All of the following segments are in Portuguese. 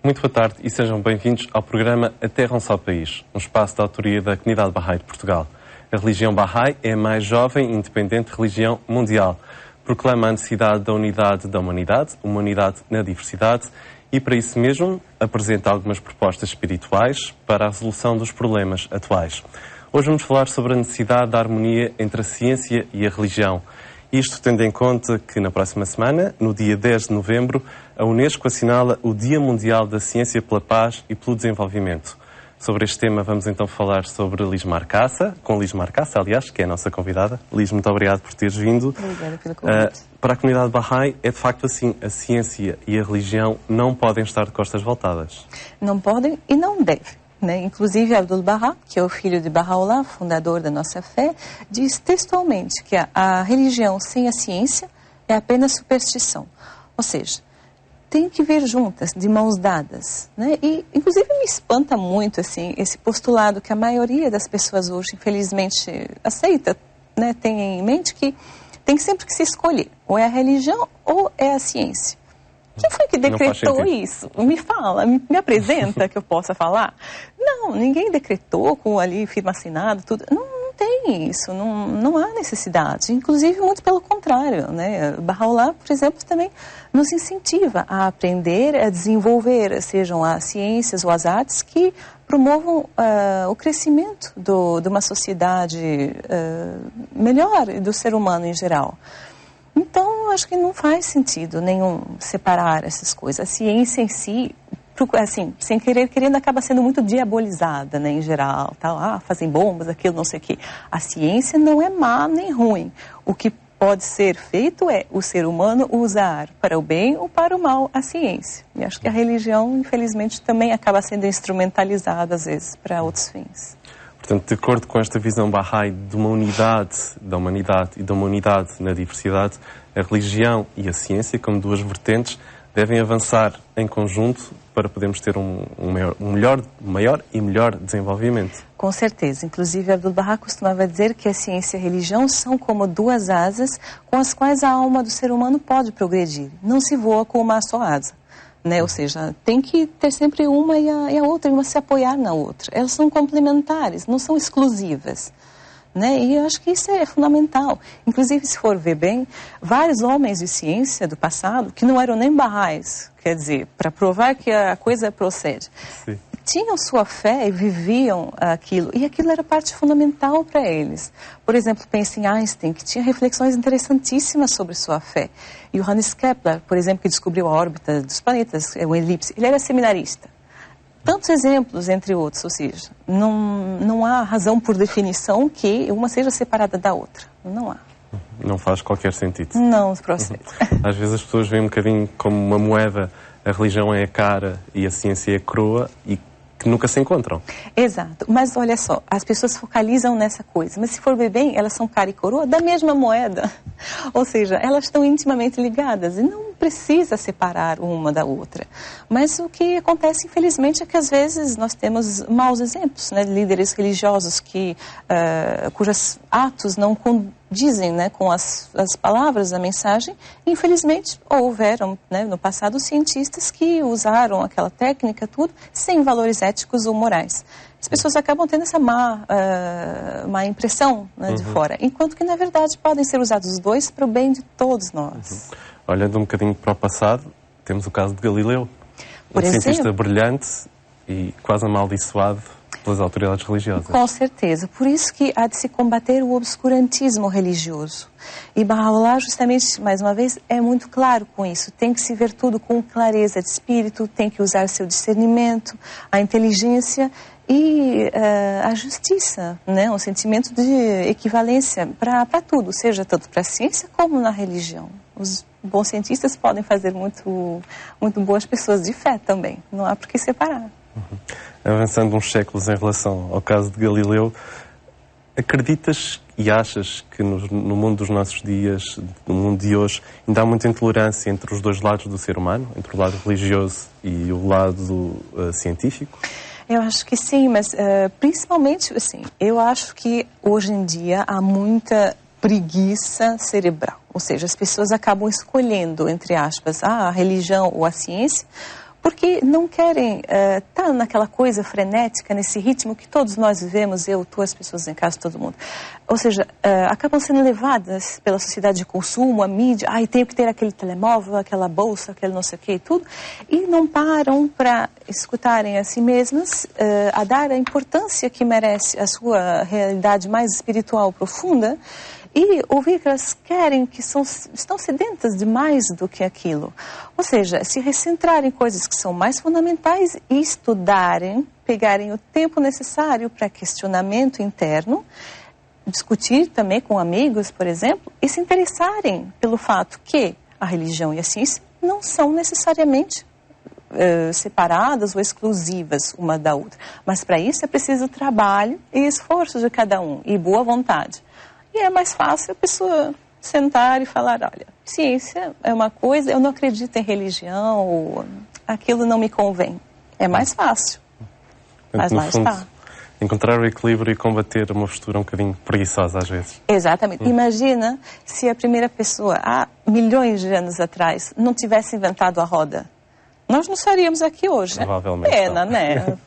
Muito boa tarde e sejam bem-vindos ao programa A Terra um Só País, um espaço de autoria da Comunidade Bahá'í de Portugal. A religião Bahá'í é a mais jovem e independente religião mundial. Proclama a necessidade da unidade da humanidade, uma unidade na diversidade, e para isso mesmo apresenta algumas propostas espirituais para a resolução dos problemas atuais. Hoje vamos falar sobre a necessidade da harmonia entre a ciência e a religião. Isto tendo em conta que na próxima semana, no dia 10 de novembro, a Unesco assinala o Dia Mundial da Ciência pela Paz e pelo Desenvolvimento. Sobre este tema vamos então falar sobre Liz Marcaça, com Liz Marcaça, aliás, que é a nossa convidada. Liz, muito obrigado por teres vindo. Obrigada pelo convite. Para a comunidade Bahá'í é de facto assim, a ciência e a religião não podem estar de costas voltadas. Não podem e não devem. Inclusive, Abdu'l-Bahá, que é o filho de Baha'u'lláh, fundador da nossa fé, diz textualmente que a religião sem a ciência é apenas superstição. Ou seja, tem que vir juntas, de mãos dadas. E, inclusive, me espanta muito assim, esse postulado que a maioria das pessoas hoje, infelizmente, aceita, tem em mente que tem sempre que se escolher, ou é a religião ou é a ciência. Quem foi que decretou isso? Me fala, me apresenta que eu possa falar. Não, ninguém decretou com ali firma assinada, tudo. Não tem isso, não há necessidade. Inclusive, muito pelo contrário, Baha'u'lláh, por exemplo, também nos incentiva a aprender, a desenvolver, sejam as ciências ou as artes que promovam o crescimento de uma sociedade melhor e do ser humano em geral. Então, acho que não faz sentido nenhum separar essas coisas. A ciência em si, assim, sem querer, querendo, acaba sendo muito diabolizada, em geral. Fazem bombas, aquilo, não sei o quê. A ciência não é má nem ruim. O que pode ser feito é o ser humano usar para o bem ou para o mal a ciência. E acho que a religião, infelizmente, também acaba sendo instrumentalizada, às vezes, para outros fins. Portanto, de acordo com esta visão Bahá'í de uma unidade da humanidade e de uma unidade na diversidade, a religião e a ciência, como duas vertentes, devem avançar em conjunto para podermos ter um maior e melhor desenvolvimento. Com certeza. Inclusive, Abdu'l-Bahá costumava dizer que a ciência e a religião são como duas asas com as quais a alma do ser humano pode progredir. Não se voa com uma só asa. Ou seja, tem que ter sempre uma e a outra, e uma se apoiar na outra. Elas são complementares, não são exclusivas. E eu acho que isso é fundamental. Inclusive, se for ver bem, vários homens de ciência do passado, que não eram nem Bahá'ís, quer dizer, para provar que a coisa procede, sim, tinham sua fé e viviam aquilo, e aquilo era parte fundamental para eles. Por exemplo, pense em Einstein, que tinha reflexões interessantíssimas sobre sua fé. E Johannes Kepler, por exemplo, que descobriu a órbita dos planetas, o elipse, ele era seminarista. Tantos exemplos, entre outros, ou seja, não há razão por definição que uma seja separada da outra. Não há. Não faz qualquer sentido. Não procede. Às vezes as pessoas veem um bocadinho como uma moeda, a religião é a cara e a ciência é a coroa, e que nunca se encontram. Exato, mas olha só, as pessoas focalizam nessa coisa, mas se for ver bem, elas são cara e coroa da mesma moeda, ou seja, elas estão intimamente ligadas e não precisa separar uma da outra. Mas o que acontece, infelizmente, é que às vezes nós temos maus exemplos, de líderes religiosos cujos atos não condizem com as palavras da mensagem. Infelizmente, houveram no passado cientistas que usaram aquela técnica, tudo, sem valores éticos ou morais. As pessoas acabam tendo essa má impressão de fora, enquanto que, na verdade, podem ser usados os dois para o bem de todos nós. Olhando um bocadinho para o passado, temos o caso de Galileu, um cientista brilhante e quase amaldiçoado pelas autoridades religiosas. Com certeza. Por isso que há de se combater o obscurantismo religioso. E Baha'u'lláh, justamente, mais uma vez, é muito claro com isso. Tem que se ver tudo com clareza de espírito, tem que usar seu discernimento, a inteligência e a justiça, um sentimento de equivalência para tudo, seja tanto para a ciência como na religião. Os bons cientistas podem fazer muito boas pessoas de fé também. Não há por que separar. Avançando uns séculos em relação ao caso de Galileu, acreditas e achas que no mundo dos nossos dias, no mundo de hoje, ainda há muita intolerância entre os dois lados do ser humano, entre o lado religioso e o lado científico? Eu acho que sim, mas principalmente, assim, eu acho que hoje em dia há muita preguiça cerebral. Ou seja, as pessoas acabam escolhendo, entre aspas, a religião ou a ciência, porque não querem estar naquela coisa frenética, nesse ritmo que todos nós vivemos, eu, tu, as pessoas em casa, todo mundo. Ou seja, acabam sendo levadas pela sociedade de consumo, a mídia, tenho que ter aquele telemóvel, aquela bolsa, aquele não sei o que e tudo, e não param para escutarem a si mesmas, a dar a importância que merece a sua realidade mais espiritual profunda, e ouvir que elas querem, que estão sedentas de mais do que aquilo. Ou seja, se recentrar em coisas que são mais fundamentais e estudarem, pegarem o tempo necessário para questionamento interno, discutir também com amigos, por exemplo, e se interessarem pelo fato que a religião e a ciência não são necessariamente separadas ou exclusivas uma da outra. Mas para isso é preciso trabalho e esforço de cada um e boa vontade. E é mais fácil a pessoa sentar e falar, olha, ciência é uma coisa, eu não acredito em religião, ou aquilo não me convém. É mais fácil, mas lá está. Encontrar o equilíbrio e combater uma postura um bocadinho preguiçosa às vezes. Exatamente. Imagina se a primeira pessoa, há milhões de anos atrás, não tivesse inventado a roda. Nós não estaríamos aqui hoje. Provavelmente. Pena, né?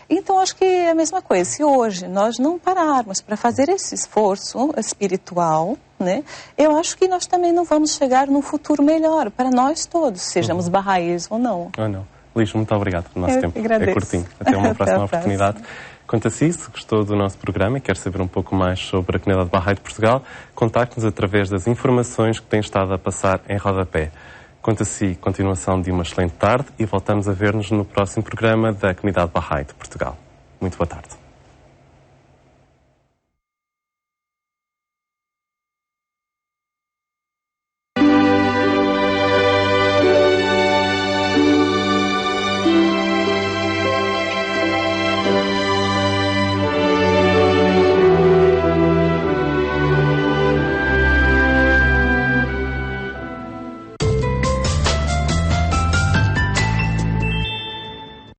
Então, acho que é a mesma coisa. Se hoje nós não pararmos para fazer esse esforço espiritual, né, eu acho que nós também não vamos chegar num futuro melhor para nós todos, sejamos barraíros ou não. Ou não. Liz, muito obrigado pelo nosso tempo. Agradeço. É curtinho. Até uma próxima oportunidade. Quanto a si, se gostou do nosso programa e quer saber um pouco mais sobre a comunidade Bahá'í de Portugal, contacte-nos através das informações que tem estado a passar em rodapé. Quanto a si, continuação de uma excelente tarde e voltamos a ver-nos no próximo programa da Comunidade Bahá'í de Portugal. Muito boa tarde.